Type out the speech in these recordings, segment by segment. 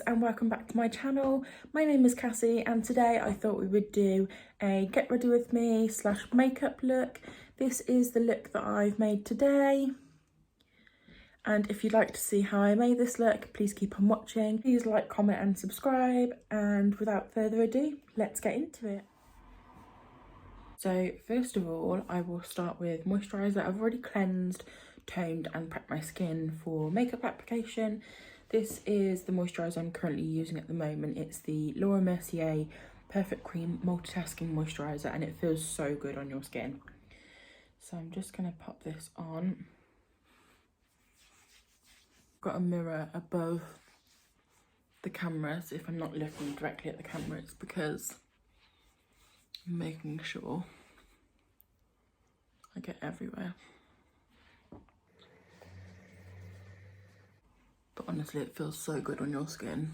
guys, and welcome back to my channel. My name is Cassie and today I thought we would do a get ready with me / makeup look. This is the look that I've made today, and if you'd like to see how I made this look, please keep on watching. Please like, comment and subscribe, and without further ado, let's get into it. So first of all, I will start with moisturizer. I've already cleansed, toned and prepped my skin for makeup application. This is the moisturiser I'm currently using at the moment. It's the Laura Mercier Perfect Cream Multitasking Moisturiser, and it feels so good on your skin. So I'm just going to pop this on. Got a mirror above the camera, so if I'm not looking directly at the camera, it's because I'm making sure I get everywhere. But honestly, it feels so good on your skin.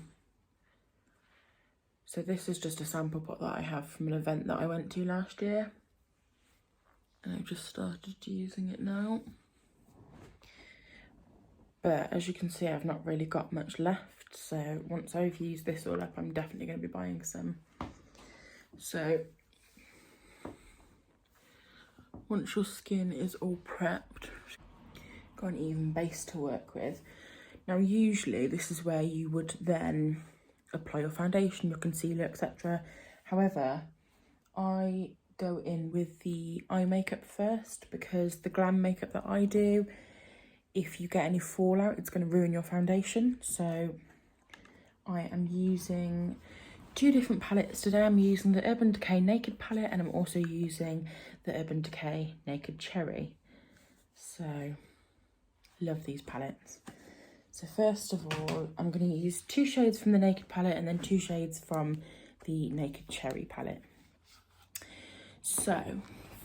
So this is just a sample pot that I have from an event that I went to last year, and I've just started using it now. But as you can see, I've not really got much left, so once I've used this all up, I'm definitely going to be buying some. So once your skin is all prepped, got an even base to work with. Now usually this is where you would then apply your foundation, your concealer, etc. However, I go in with the eye makeup first, because the Glam makeup that I do, if you get any fallout, it's going to ruin your foundation. So I am using two different palettes today. I'm using the Urban Decay Naked palette, and I'm also using the Urban Decay Naked Cherry. So love these palettes. So first of all, I'm going to use 2 shades from the Naked palette and then 2 shades from the Naked Cherry palette. So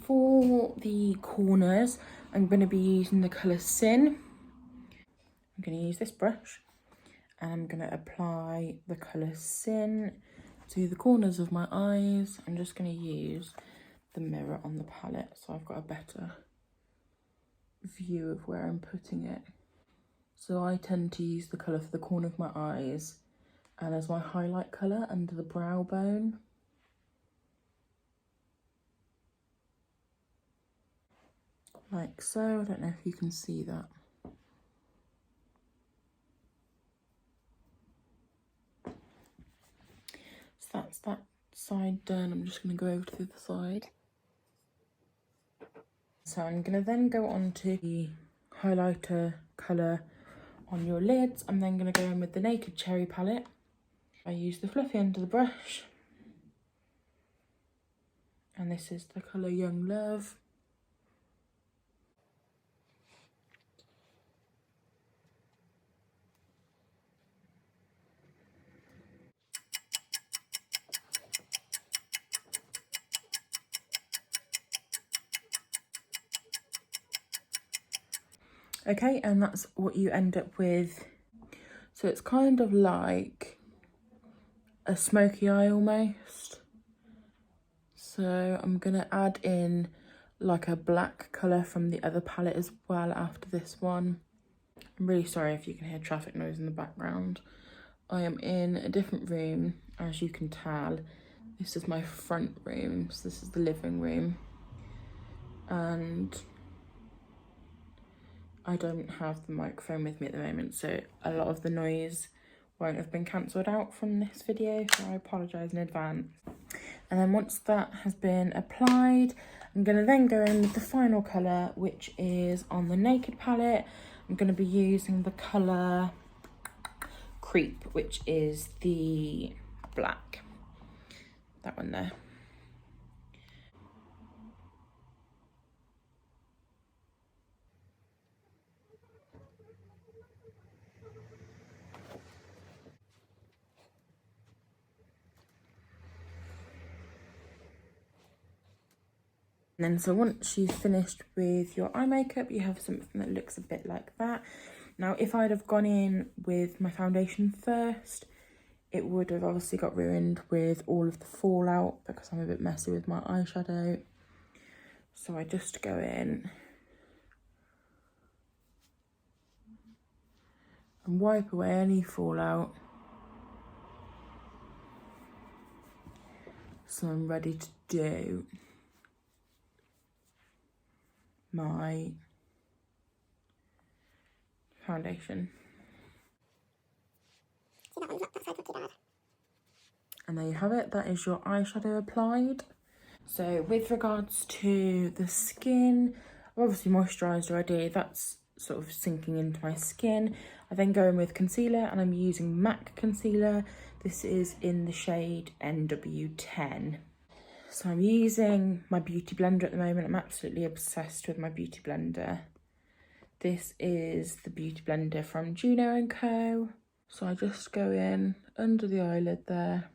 for the corners, I'm going to be using the colour Sin. I'm going to use this brush and I'm going to apply the colour Sin to the corners of my eyes. I'm just going to use the mirror on the palette so I've got a better view of where I'm putting it. So I tend to use the colour for the corner of my eyes and as my highlight colour under the brow bone. Like so. I don't know if you can see that. So that's that side done. I'm just going to go over to the other side. So I'm going to then go on to the highlighter colour on your lids. I'm then going to go in with the Naked Cherry palette. I use the fluffy end of the brush, and this is the colour Young Love. Okay, and that's what you end up with. So it's kind of like a smoky eye almost. So I'm going to add in like a black colour from the other palette as well after this one. I'm really sorry if you can hear traffic noise in the background. I am in a different room, as you can tell. This is my front room, so this is the living room. And I don't have the microphone with me at the moment, so a lot of the noise won't have been cancelled out from this video, so I apologise in advance. And then once that has been applied, I'm going to then go in with the final colour, which is on the Naked palette. I'm going to be using the colour Creep, which is the black. That one there. And then so once you've finished with your eye makeup, you have something that looks a bit like that. Now, if I'd have gone in with my foundation first, it would have obviously got ruined with all of the fallout because I'm a bit messy with my eyeshadow. So I just go in and wipe away any fallout. So I'm ready to do my foundation. And there you have it, that is your eyeshadow applied. So with regards to the skin, I've obviously moisturised already, that's sort of sinking into my skin. I then go in with concealer and I'm using MAC concealer. This is in the shade NW10. So I'm using my beauty blender at the moment. I'm absolutely obsessed with my beauty blender. This is the beauty blender from Juno & Co. So I just go in under the eyelid there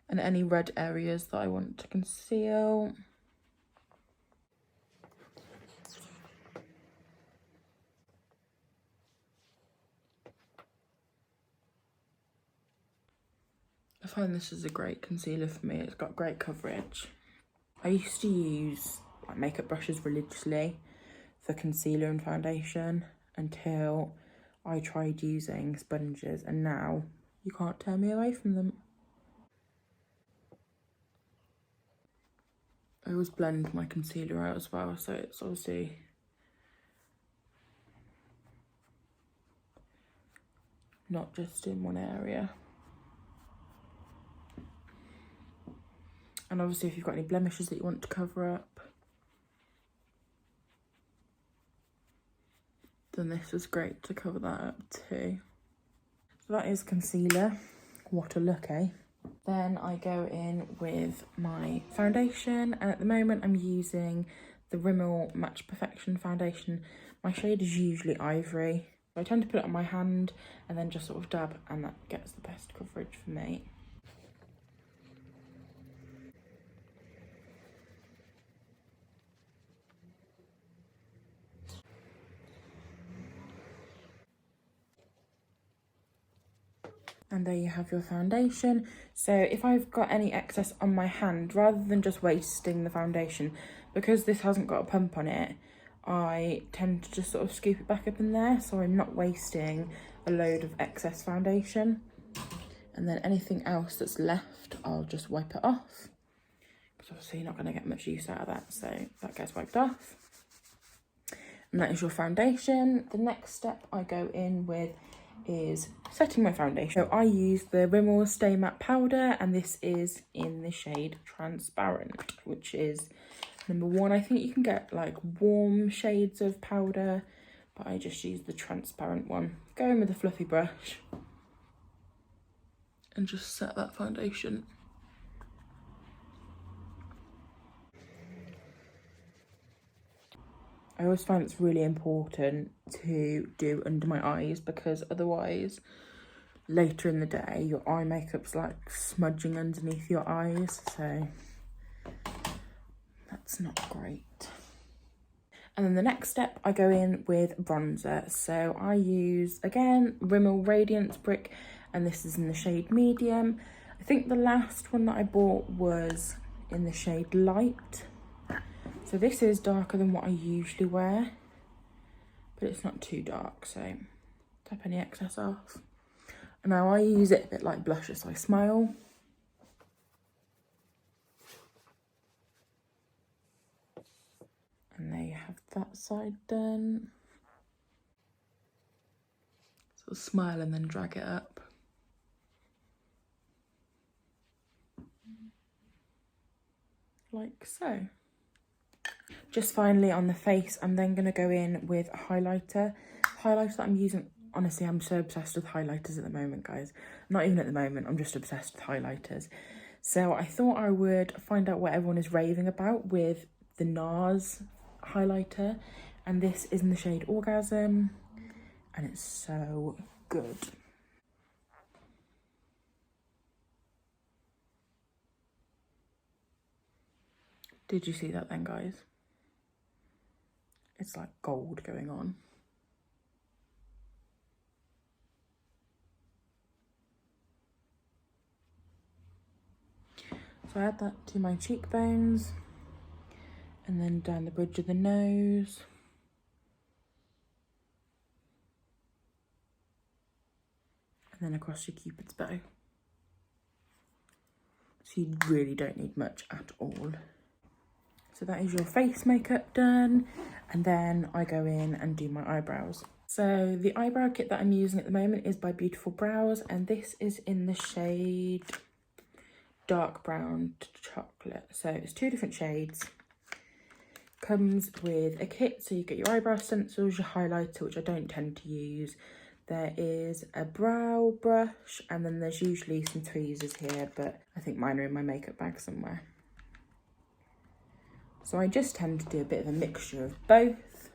and any red areas that I want to conceal. I find this is a great concealer for me. It's got great coverage. I used to use like makeup brushes religiously for concealer and foundation until I tried using sponges, and now you can't turn me away from them. I always blend my concealer out as well, so it's obviously not just in one area. And obviously if you've got any blemishes that you want to cover up, then this is great to cover that up too. So that is concealer. What a look, eh? Then I go in with my foundation, and at the moment I'm using the Rimmel Match Perfection foundation. My shade is usually ivory. I tend to put it on my hand and then just sort of dab, and that gets the best coverage for me. And there you have your foundation. So if I've got any excess on my hand, rather than just wasting the foundation, because this hasn't got a pump on it, I tend to just sort of scoop it back up in there, so I'm not wasting a load of excess foundation. And then anything else that's left, I'll just wipe it off, because obviously you're not going to get much use out of that, so that gets wiped off. And that is your foundation. The next step I go in with is setting my foundation. So I use the Rimmel Stay Matte Powder, and this is in the shade Transparent, which is number 1. I think you can get like warm shades of powder, but I just use the transparent one. Go in with a fluffy brush and just set that foundation. I always find it's really important to do under my eyes, because otherwise later in the day your eye makeup's like smudging underneath your eyes, so that's not great. And then the next step, I go in with bronzer. So I use, again, Rimmel Radiance Brick, and this is in the shade Medium. I think the last one that I bought was in the shade Light. So this is darker than what I usually wear, but it's not too dark, so tap any excess off. And now I use it a bit like blusher, so I smile. And there you have that side done. So smile and then drag it up. Like so. Just finally on the face, I'm then going to go in with a highlighter. The highlighter that I'm using, honestly, I'm so obsessed with highlighters at the moment, guys. Not even at the moment, I'm just obsessed with highlighters. So I thought I would find out what everyone is raving about with the NARS highlighter. And this is in the shade Orgasm. And it's so good. Did you see that then, guys? It's like gold going on. So I add that to my cheekbones, and then down the bridge of the nose. And then across your Cupid's bow. So you really don't need much at all. So that is your face makeup done. And then I go in and do my eyebrows. So the eyebrow kit that I'm using at the moment is by Beautiful Brows, and this is in the shade dark brown chocolate. So it's 2 different shades. Comes with a kit, so you get your eyebrow stencils, your highlighter, which I don't tend to use. There is a brow brush, and then there's usually some tweezers here, but I think mine are in my makeup bag somewhere. So I just tend to do a bit of a mixture of both.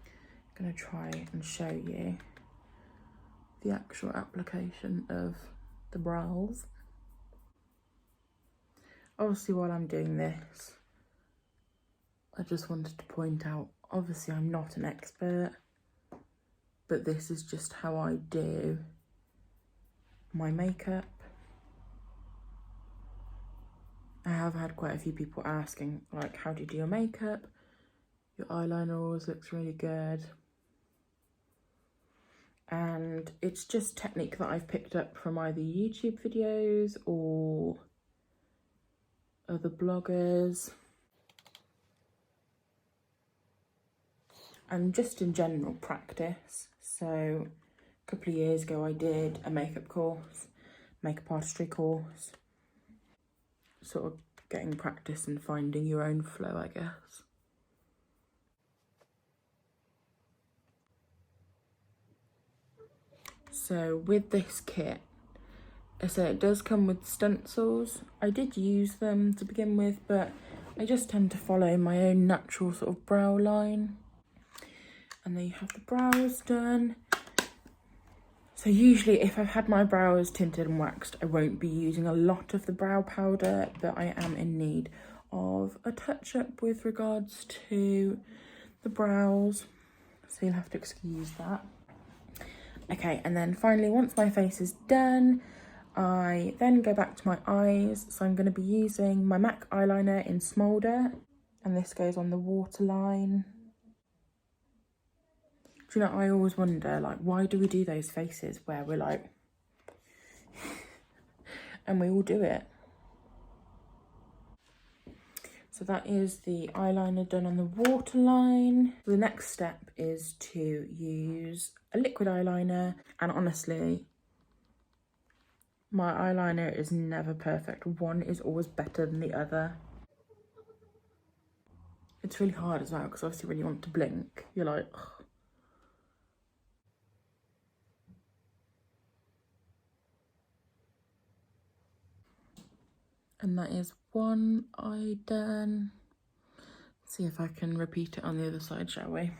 I'm going to try and show you the actual application of the brows. Obviously, while I'm doing this, I just wanted to point out, obviously I'm not an expert, but this is just how I do my makeup. I have had quite a few people asking, like, how do you do your makeup? Your eyeliner always looks really good. And it's just technique that I've picked up from either YouTube videos or other bloggers. And just in general practice. So a couple of years ago I did a makeup course, makeup artistry course. Sort of getting practice and finding your own flow, I guess. So with this kit, so it does come with stencils. I did use them to begin with, but I just tend to follow my own natural sort of brow line. And then you have the brows done. So usually if I've had my brows tinted and waxed, I won't be using a lot of the brow powder, but I am in need of a touch up with regards to the brows. So you'll have to excuse that. Okay, and then finally, once my face is done, I then go back to my eyes. So I'm going to be using my MAC eyeliner in Smolder, and this goes on the waterline. Do you know, I always wonder, like, why do we do those faces where we're like, and we all do it. So that is the eyeliner done on the waterline. The next step is to use a liquid eyeliner, and honestly, my eyeliner is never perfect. One is always better than the other. It's really hard as well, because obviously when you want to blink, you're like, ugh. And that is one eye done. Let's see if I can repeat it on the other side, shall we?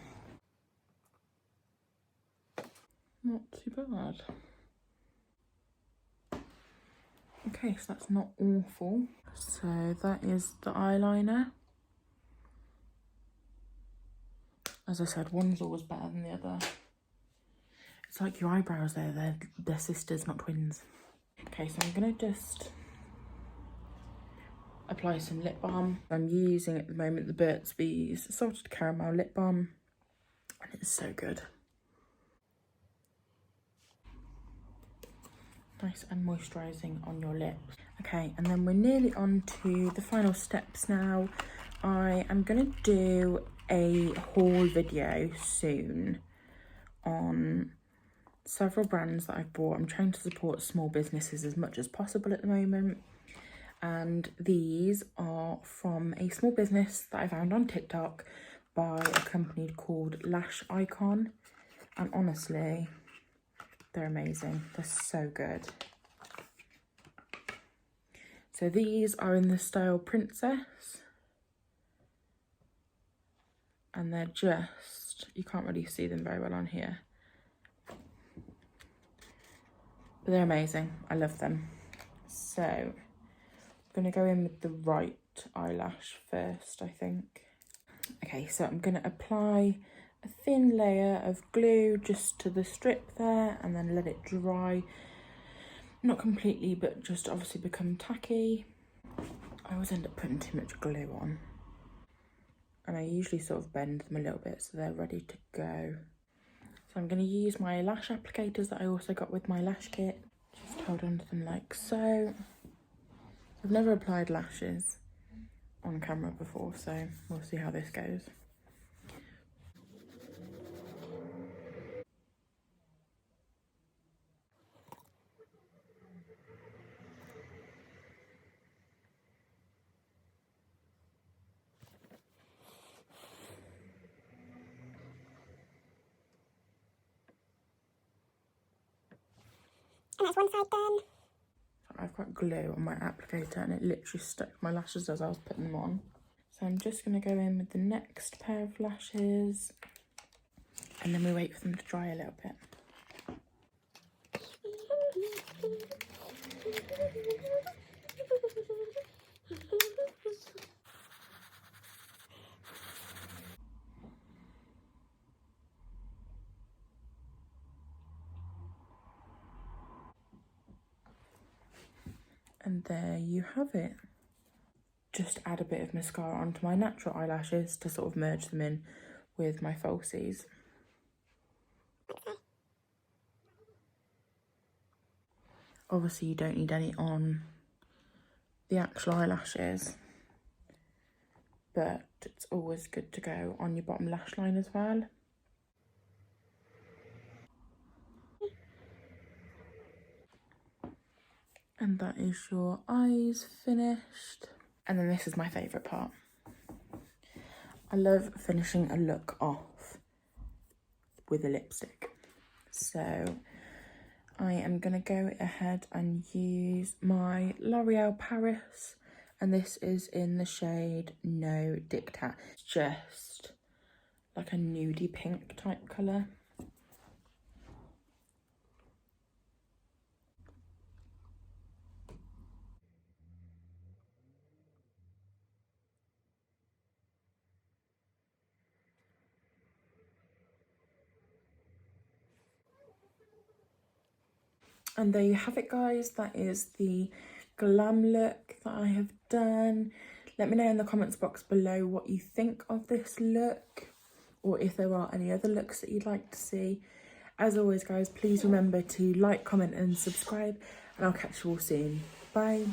Not too bad. Okay, so that's not awful. So that is the eyeliner. As I said, one's always better than the other. It's like your eyebrows there, they're sisters, not twins. Okay, so I'm gonna just apply some lip balm. I'm using at the moment the Burt's Bees Salted Caramel Lip Balm, and it's so good. Nice and moisturising on your lips. Okay, and then we're nearly on to the final steps now. I am going to do a haul video soon on several brands that I've bought. I'm trying to support small businesses as much as possible at the moment. And these are from a small business that I found on TikTok by a company called Lash Icon. And honestly, they're amazing. They're so good. So these are in the style Princess. And they're just, you can't really see them very well on here. But they're amazing. I love them. So I'm going to go in with the right eyelash first, I think. Okay, so I'm going to apply a thin layer of glue just to the strip there, and then let it dry. Not completely, but just obviously become tacky. I always end up putting too much glue on. And I usually sort of bend them a little bit so they're ready to go. So I'm going to use my lash applicators that I also got with my lash kit. Just hold on to them like so. I've never applied lashes on camera before, so we'll see how this goes. And that's one side done. I've got glue on my applicator and it literally stuck to my lashes as I was putting them on. So I'm just going to go in with the next pair of lashes and then we wait for them to dry a little bit. And there you have it. Just add a bit of mascara onto my natural eyelashes to sort of merge them in with my falsies. Obviously you don't need any on the actual eyelashes, but it's always good to go on your bottom lash line as well. And that is your eyes finished. And then this is my favourite part. I love finishing a look off with a lipstick. So I am going to go ahead and use my L'Oreal Paris. And this is in the shade No Dictat. It's just like a nudie pink type colour. And there you have it, guys. That is the glam look that I have done. Let me know in the comments box below what you think of this look, or if there are any other looks that you'd like to see. As always, guys, please remember to like, comment and subscribe, and I'll catch you all soon. Bye.